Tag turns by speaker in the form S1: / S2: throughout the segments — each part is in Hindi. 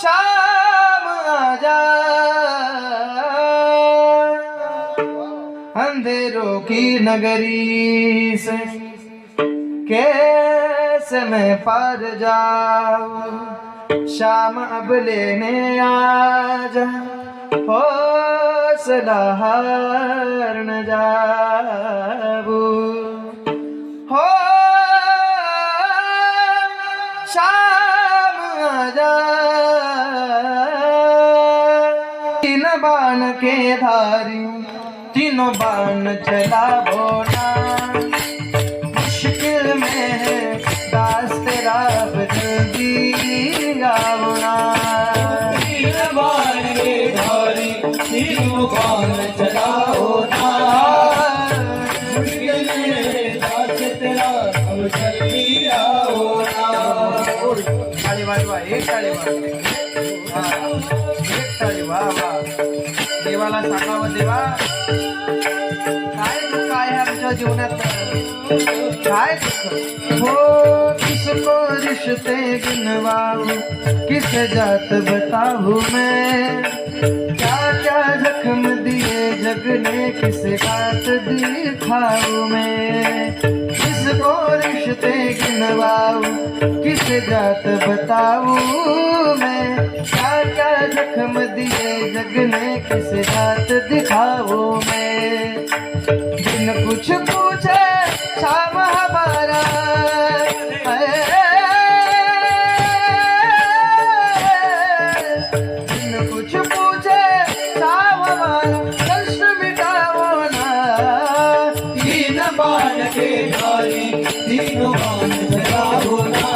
S1: शाम आजा, अंधेरों की नगरी से कैसे मैं पार जाऊं। शाम अब लेने आजा, हौसला हार न जाऊं। हो शाम आजा, तीन बाण के धारी तीनों बाण चलावो ना। मुश्किल में है दास तेरा, अब जल्दी आओ ना।
S2: तीन बाण के धारी तीनों बाण चलाओ ना। मुश्किल में है दास तेरा, अब जल्दी आओ ना।
S1: ताली वाजवा, एक ताली वाजवा, एक ताली, वाह वाह. देवाला सांगावं, देवा काय दुःख आहे आमच्या जीवनात, काय दुःख हो. किसको रिश्ते गिनवाऊं, किस जात बताऊं मैं. क्या क्या जख्म दिए जग ने, किस बात दिखाऊं मैं. किसको रिश्ते गिनवाऊं, किस जात बताऊं मैं. क्या क्या जख्म दिए जग ने, किस बात दिखाऊं मैं. बिन कुछ पूछे शाम हमारा, बिन कुछ पूछे शाम हमारा, कष्ट मिटाओ ना.
S2: तीन बाण के धारी तीनों बाण चलाओ ना।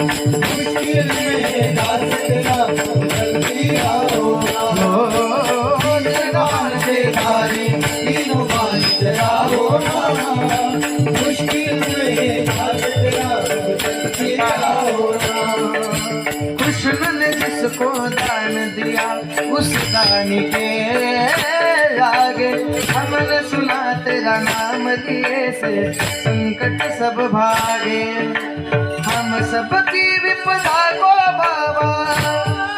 S2: मुश्किल में दास तेरा, अब जल्दी आओ ना। तीन बाण के धारी तीनों बाण चलाओ ना। मुश्किल में दास तेरा, अब जल्दी आओ ना।
S1: कृष्ण ने जिसको दान दिया, उस दान के आगे हमने सुना तेरा नाम लिए से संकट सब भागे. हम सबकी विपदा को बाबा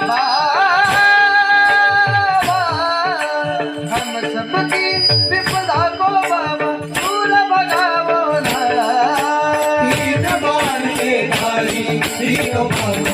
S1: बाबा, हम सबकी विपदा को बाबा दूर भगावो ना.
S2: तीन बाण के धारी तीनों बाण